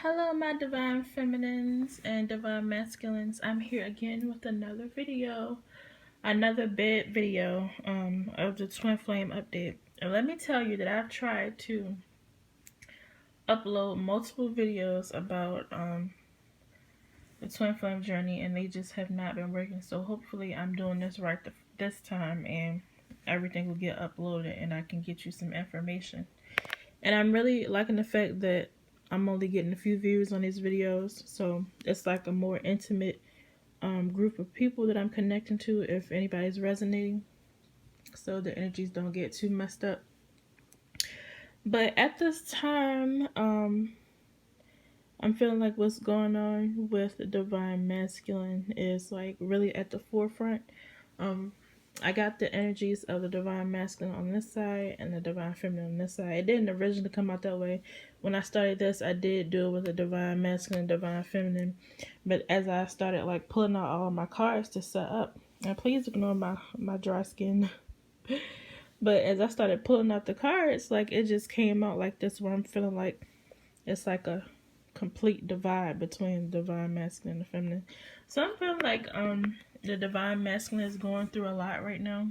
Hello, my divine feminines and divine masculines. I'm here again with another video, another bed video of the twin flame update. And let me tell you that I've tried to upload multiple videos about the twin flame journey, and they just have not been working. So hopefully, I'm doing this right this time, and everything will get uploaded, and I can get you some information. And I'm really liking the fact that I'm only getting a few views on these videos, so it's like a more intimate group of people that I'm connecting to if anybody's resonating, so the energies don't get too messed up. But at this time, I'm feeling like what's going on with the divine masculine is like really at the forefront. I got the energies of the divine masculine on this side and the divine feminine on this side. It didn't originally come out that way. When I started this, I did do it with the divine masculine, divine feminine. But as I started like pulling out all of my cards to set up, and please ignore my dry skin. But as I started pulling out the cards, like it just came out like this, where I'm feeling like it's like a complete divide between the divine masculine and the feminine. So I'm feeling like the divine masculine is going through a lot right now.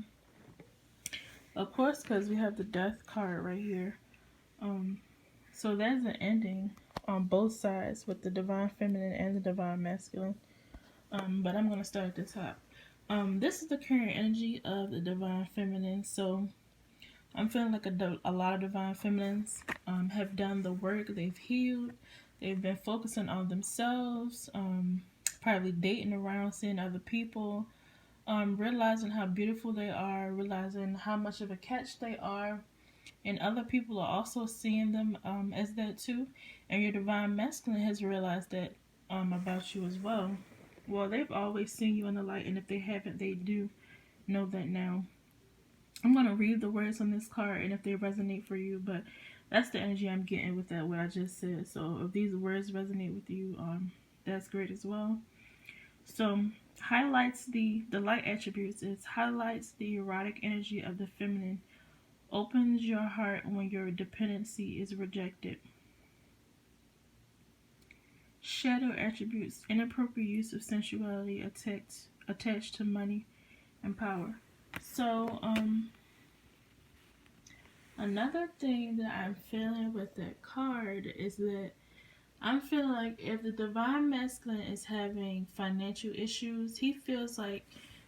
Of course, because we have the death card right here. So there's an ending on both sides with the divine feminine and the divine masculine. But I'm going to start at the top. This is the current energy of the divine feminine. So I'm feeling like a lot of divine feminines have done the work. They've healed. They've been focusing on themselves. Probably dating around, seeing other people. Realizing how beautiful they are. Realizing how much of a catch they are. And other people are also seeing them as that too. And your divine masculine has realized that about you as well. Well, they've always seen you in the light. And if they haven't, they do know that now. I'm going to read the words on this card and if they resonate for you, but that's the energy I'm getting with that, what I just said. So if these words resonate with you, that's great as well. So highlights the light attributes is highlights the erotic energy of the feminine, opens your heart when your dependency is rejected. Shadow attributes, inappropriate use of sensuality attached to money and power. So, another thing that I'm feeling with that card is that I'm feeling like if the divine masculine is having financial issues, he feels like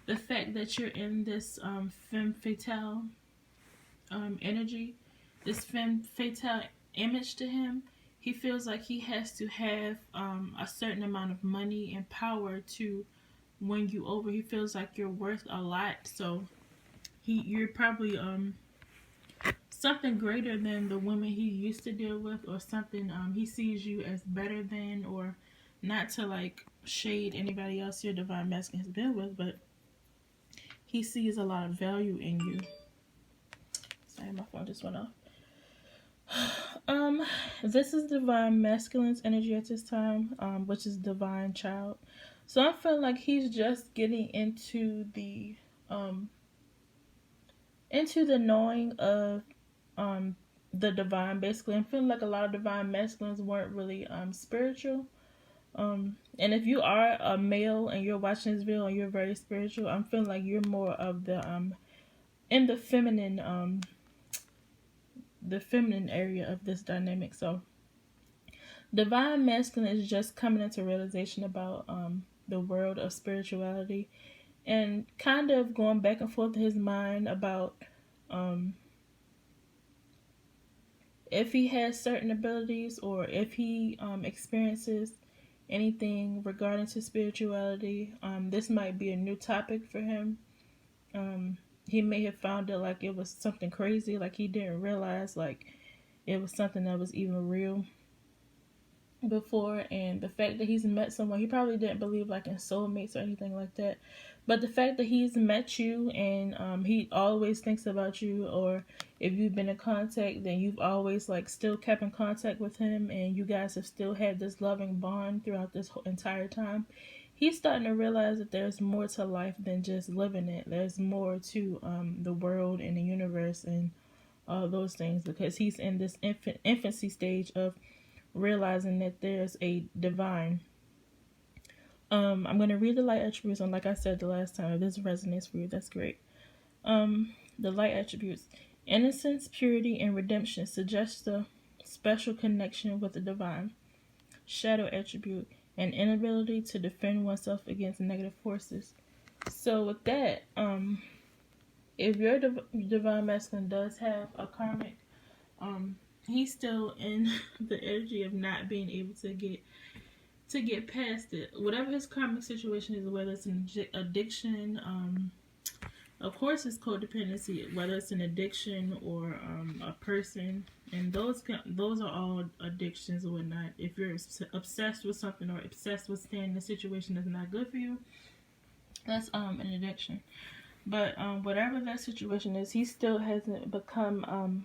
the fact that you're in this femme fatale energy, this femme fatale image to him, he feels like he has to have a certain amount of money and power to win you over. He feels like you're worth a lot, so you're probably something greater than the women he used to deal with, or something he sees you as better than, or not to like shade anybody else your divine masculine has been with, but he sees a lot of value in you. Sorry, my phone just went off. This is divine masculine's energy at this time, which is divine child. So I feel like he's just getting into the knowing of the divine. Basically, I'm feeling like a lot of divine masculines weren't really spiritual. And if you are a male and you're watching this video and you're very spiritual, I'm feeling like you're more of the in the feminine area of this dynamic. So divine masculine is just coming into realization about the world of spirituality, and kind of going back and forth in his mind about if he has certain abilities, or if he experiences anything regarding to spirituality. This might be a new topic for him. He may have found it like it was something crazy, like he didn't realize like it was something that was even real before. And the fact that he's met someone, he probably didn't believe like in soulmates or anything like that, but the fact that he's met you and he always thinks about you, or if you've been in contact, then you've always like still kept in contact with him, and you guys have still had this loving bond throughout this whole entire time. He's starting to realize that there's more to life than just living it. There's more to the world and the universe and all those things, because he's in this infancy stage of realizing that there's a divine. I'm gonna read the light attributes, and like I said the last time, if this resonates for you, that's great. The light attributes: innocence, purity, and redemption suggest a special connection with the divine. Shadow attribute: an inability to defend oneself against negative forces. So with that, if your divine masculine does have a karmic, he's still in the energy of not being able to get past it. Whatever his karmic situation is, whether it's an addiction, of course it's codependency, whether it's an addiction or a person, and those are all addictions or whatnot. If you're obsessed with something or obsessed with staying in a situation that's not good for you, that's an addiction. But whatever that situation is, he still hasn't become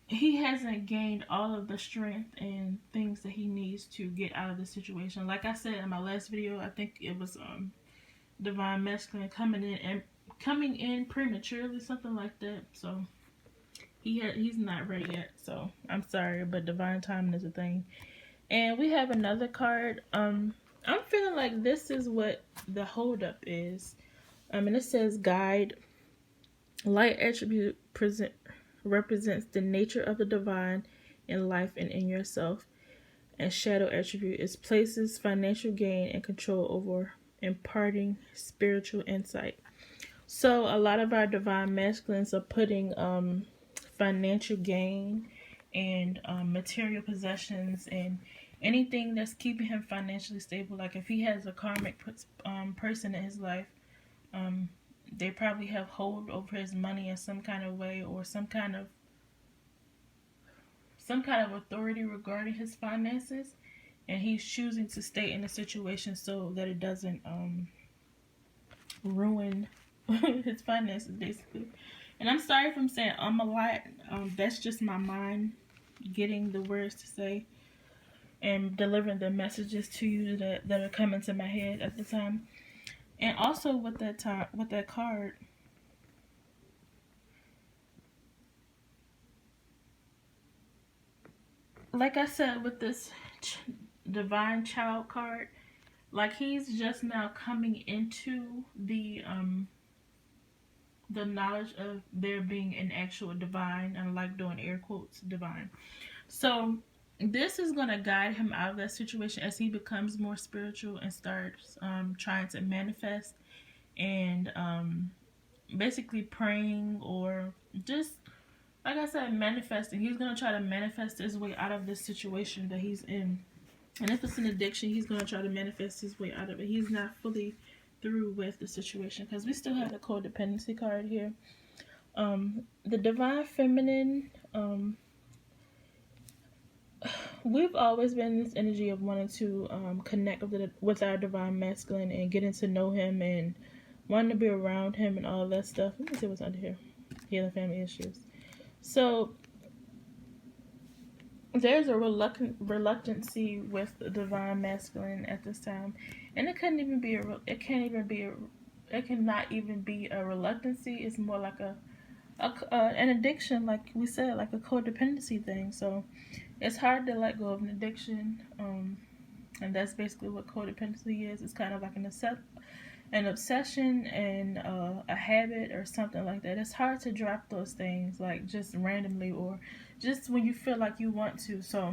he hasn't gained all of the strength and things that he needs to get out of the situation. Like I said in my last video, I think it was divine masculine coming in prematurely, something like that. So he's not ready yet. So I'm sorry, but divine timing is a thing. And we have another card. I'm feeling like this is what the holdup is. And it says guide. Light attribute represents the nature of the divine in life and in yourself. And shadow attribute is places financial gain and control over imparting spiritual insight. So a lot of our divine masculines are putting financial gain and material possessions and anything that's keeping him financially stable. Like if he has a karmic person in his life, they probably have hold over his money in some kind of way, or some kind of authority regarding his finances, and he's choosing to stay in a situation so that it doesn't ruin his finances, basically. And I'm sorry if I'm saying a lot. That's just my mind getting the words to say and delivering the messages to you that are coming to my head at the time. And also with that card, like I said, with this divine child card, like he's just now coming into the knowledge of there being an actual divine, and I like doing air quotes, divine. So this is going to guide him out of that situation as he becomes more spiritual and starts trying to manifest and basically praying, or just like I said, manifesting. He's going to try to manifest his way out of this situation that he's in. And if it's an addiction, he's going to try to manifest his way out of it. He's not fully through with the situation, because we still have the codependency card here. The divine feminine, we've always been in this energy of wanting to connect with our divine masculine and getting to know him and wanting to be around him and all that stuff. Let me see what's under here. Healing family issues. So there's a reluctancy with the divine masculine at this time, and it cannot even be a reluctancy. It's more like an addiction, like we said, like a codependency thing. So it's hard to let go of an addiction, and that's basically what codependency is. It's kind of like an obsession and a habit or something like that. It's hard to drop those things like just randomly or just when you feel like you want to. So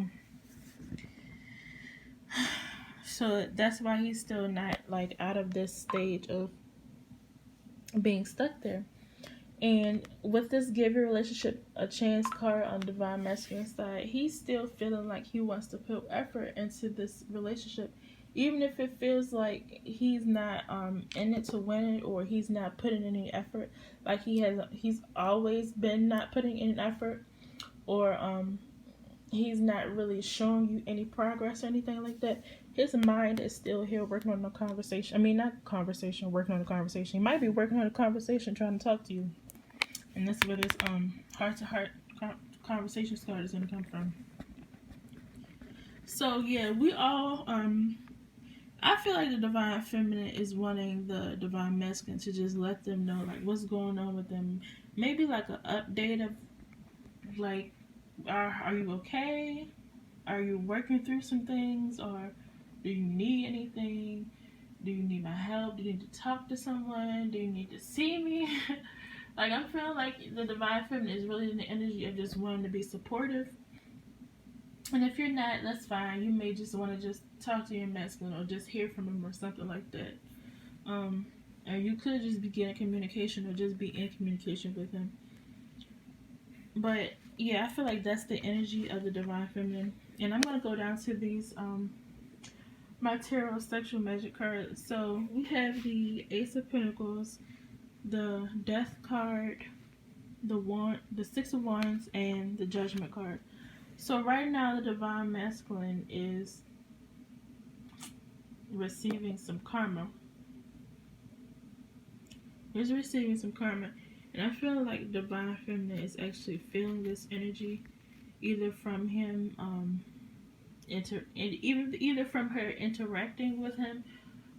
that's why he's still not like out of this stage of being stuck there. And with this give your relationship a chance card on divine masculine side, he's still feeling like he wants to put effort into this relationship, even if it feels like he's not in it to win it, or he's not putting any effort, like he's always been not putting in effort, or he's not really showing you any progress or anything like that. His mind is still here working on the conversation. I mean, not conversation, working on the conversation. He might be working on the conversation, trying to talk to you. And that's where this heart-to-heart conversations card is going to come from. So, yeah, we all, I feel like the divine feminine is wanting the divine masculine to just let them know, like, what's going on with them. Maybe, like, an update of, like, are you okay? are you working through some things, or do you need anything? Do you need my help? Do you need to talk to someone? Do you need to see me? Like, I'm feeling like the divine feminine is really in the energy of just wanting to be supportive. And if you're not, that's fine. You may just want to just talk to your masculine or just hear from him or something like that. And you could just begin communication or just be in communication with him. But yeah, I feel like that's the energy of the divine feminine. And I'm gonna go down to these my tarot sexual magic cards. So we have the Ace of Pentacles, the Death card, the Six of Wands, and the Judgment card. So right now the divine masculine is receiving some karma. He's receiving some karma. And I feel like divine feminine is actually feeling this energy, either from him, either from her interacting with him,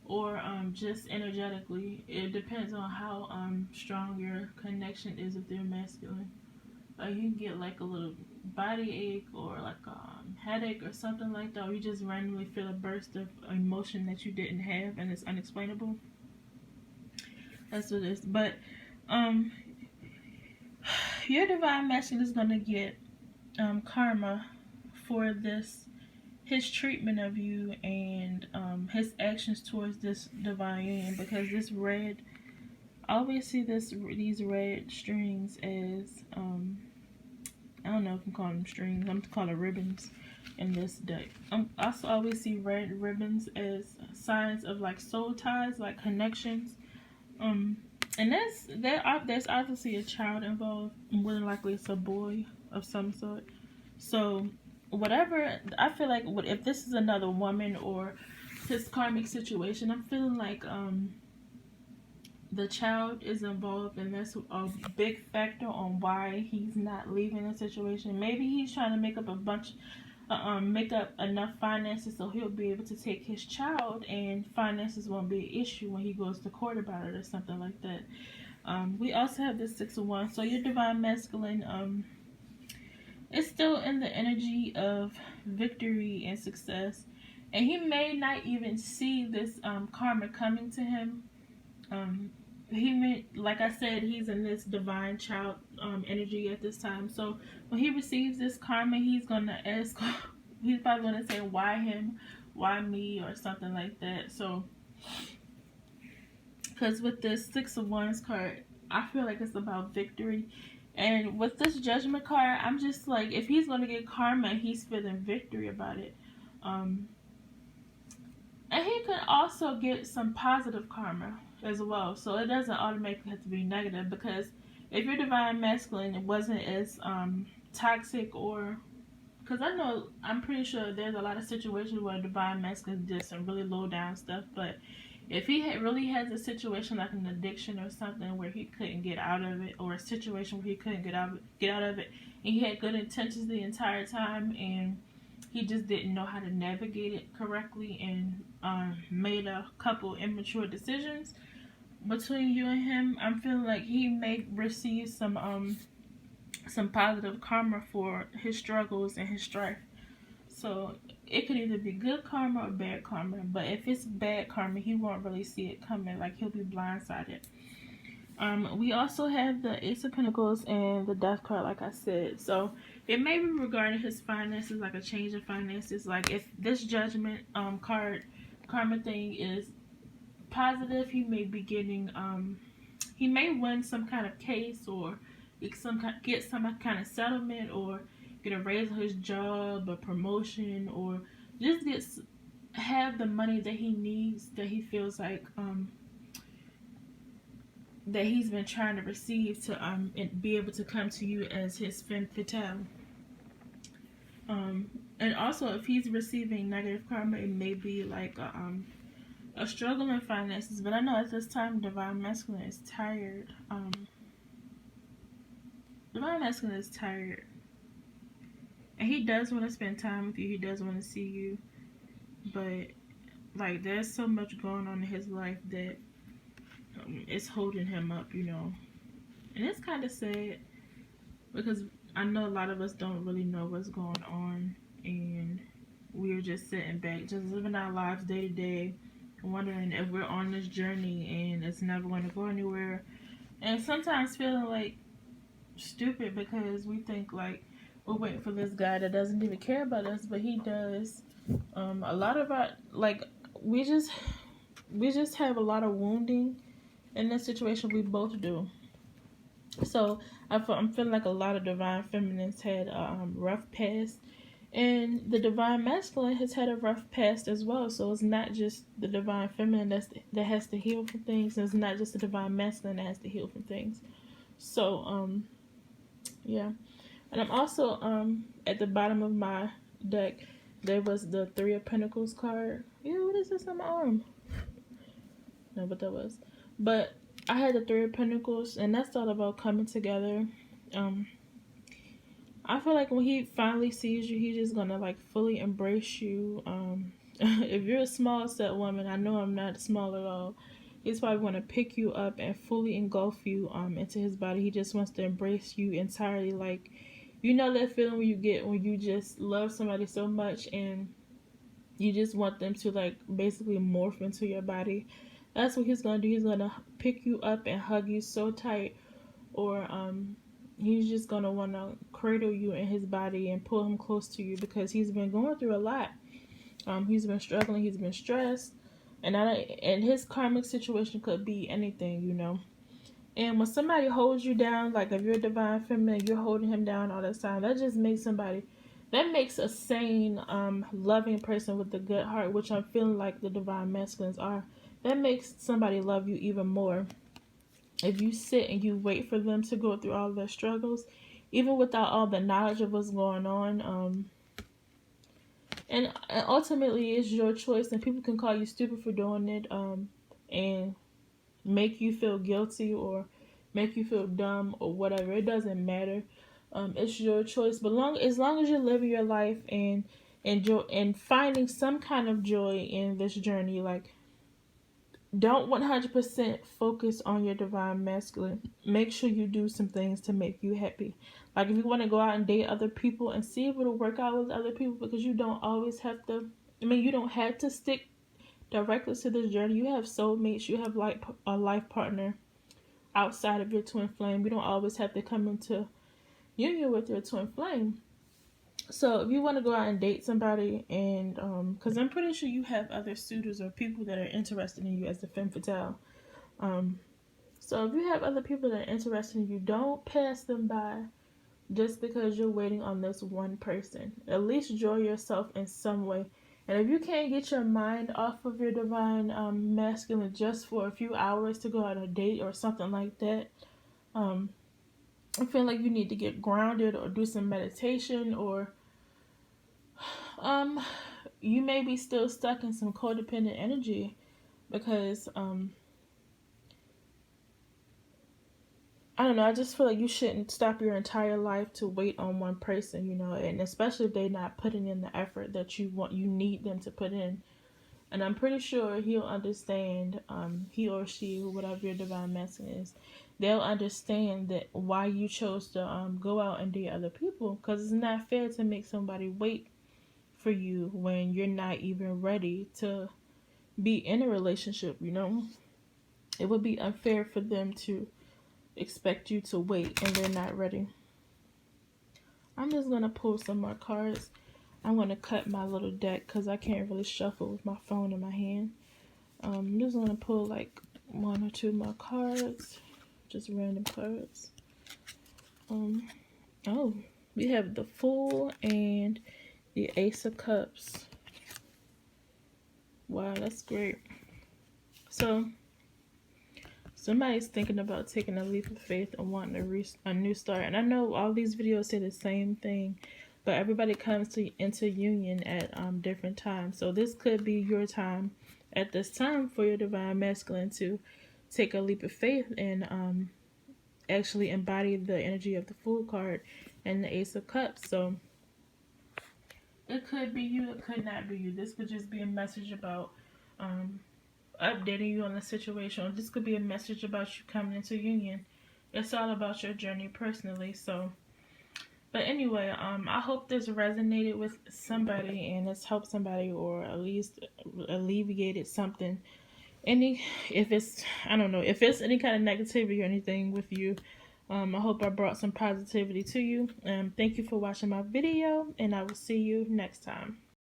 or just energetically. It depends on how strong your connection is with your masculine. Like, you can get like a little body ache or like a headache or something like that, or you just randomly feel a burst of emotion that you didn't have and it's unexplainable. That's what it is. But your divine masculine is gonna get karma for his treatment of you and his actions towards this divine union, because this red, I always see these red strings as I don't know if I'm calling them strings, I'm calling ribbons in this deck. I also always see red ribbons as signs of like soul ties, like connections. And there's obviously a child involved. More than likely it's a boy of some sort. So whatever, I feel like if this is another woman or his karmic situation, I'm feeling like the child is involved, and that's a big factor on why he's not leaving the situation. Maybe he's trying to make up enough finances so he'll be able to take his child, and finances won't be an issue when he goes to court about it or something like that. We also have the Six of Wands. So your divine masculine is still in the energy of victory and success, and he may not even see this karma coming to him. He may, like I said, he's in this divine child energy at this time. So when he receives this karma, he's gonna ask, he's probably gonna say, why him, why me, or something like that. So because with this Six of Wands card, I feel like it's about victory. And with this Judgment card, I'm just like, if he's gonna get karma, he's feeling victory about it. And he could also get some positive karma as well. So it doesn't automatically have to be negative, because if your divine masculine wasn't as toxic, or because I'm pretty sure there's a lot of situations where divine masculine did some really low down stuff, but if he really has a situation like an addiction or something where he couldn't get out of it, or a situation where he couldn't get out of it, and he had good intentions the entire time, and he just didn't know how to navigate it correctly, and made a couple immature decisions between you and him, I'm feeling like he may receive some positive karma for his struggles and his strife. So it could either be good karma or bad karma. But if it's bad karma, he won't really see it coming. Like, he'll be blindsided. We also have the Ace of Pentacles and the Death card, like I said. So it may be regarding his finances, like a change of finances. Like, if this Judgment card karma thing is positive, he may be getting he may win some kind of case, or get some kind of settlement, or get a raise on his job, a promotion, or just have the money that he needs, that he feels like that he's been trying to receive to and be able to come to you as his femme fatale. And also, if he's receiving negative karma, it may be like a struggle in finances. But I know at this time divine masculine is tired. Divine masculine is tired, and he does want to spend time with you. He does want to see you, but like, there's so much going on in his life that it's holding him up, and it's kind of sad, because I know a lot of us don't really know what's going on, and we're just sitting back, just living our lives day to day, wondering if we're on this journey and it's never going to go anywhere. And sometimes feeling like stupid because we think like we're waiting for this guy that doesn't even care about us, but he does. A lot of our like we just have a lot of wounding in this situation. We both do. So I'm feeling like a lot of divine feminines had a rough past, and the divine masculine has had a rough past as well. So it's not just the divine feminine that has to heal from things, and it's not just the divine masculine that has to heal from things. So yeah. And I'm also at the bottom of my deck there was the Three of Pentacles card. Yeah, what is this on my arm? No, but that was. But I had the Three of Pentacles, and that's all about coming together. I feel like when he finally sees you, he's just gonna like fully embrace you. If you're a small set woman, I know I'm not small at all. He's probably gonna pick you up and fully engulf you into his body. He just wants to embrace you entirely. Like, you know that feeling when you get when you just love somebody so much and you just want them to like basically morph into your body. That's what he's gonna do. He's gonna pick you up and hug you so tight, or he's just gonna wanna cradle you in his body and pull him close to you because he's been going through a lot. He's been struggling. He's been stressed, and his karmic situation could be anything, you know. And when somebody holds you down, like if you're a divine feminine, you're holding him down all the time. That just makes somebody, that makes a sane, loving person with a good heart, which I'm feeling like the divine masculines are. That makes somebody love you even more. If you sit and you wait for them to go through all their struggles, even without all the knowledge of what's going on, and ultimately it's your choice, and people can call you stupid for doing it, and make you feel guilty or make you feel dumb or whatever. It doesn't matter. It's your choice. But as long as you're living your life and enjoy and finding some kind of joy in this journey, like don't 100% focus on your divine masculine. Make sure you do some things to make you happy. Like if you want to go out and date other people and see if it'll work out with other people, because you don't always have to. I mean, you don't have to stick directly to this journey. You have soulmates. You have like a life partner outside of your twin flame. You don't always have to come into union with your twin flame. So if you want to go out and date somebody, and because I'm pretty sure you have other suitors or people that are interested in you as the femme fatale. So if you have other people that are interested in you, don't pass them by just because you're waiting on this one person. At least enjoy yourself in some way. And if you can't get your mind off of your divine masculine just for a few hours to go on a date or something like that, I feel like you need to get grounded or do some meditation, or you may be still stuck in some codependent energy because I don't know, I just feel like you shouldn't stop your entire life to wait on one person, you know, and especially if they're not putting in the effort that you need them to put in. And I'm pretty sure he'll understand, he or she, whatever your divine masculine is, they'll understand that why you chose to go out and date other people, because it's not fair to make somebody wait for you when you're not even ready to be in a relationship, you know. It would be unfair for them to expect you to wait and they're not ready. I'm just going to pull some more cards. I'm going to cut my little deck because I can't really shuffle with my phone in my hand. I'm just going to pull like one or two more cards. Just random cards. Oh, we have the Fool and the Ace of Cups. Wow, that's great. So, somebody's thinking about taking a leap of faith and wanting a new start. And I know all these videos say the same thing, but everybody comes into union at different times. So this could be your time at this time for your divine masculine to take a leap of faith and actually embody the energy of the Fool card and the Ace of Cups. So it could be you, it could not be you. This could just be a message about updating you on the situation. This could be a message about you coming into union. It's all about your journey personally. So But anyway, I hope this resonated with somebody and it's helped somebody or at least alleviated something. Any, if it's, I don't know, if it's any kind of negativity or anything with you, I hope I brought some positivity to you. Thank you for watching my video, and I will see you next time.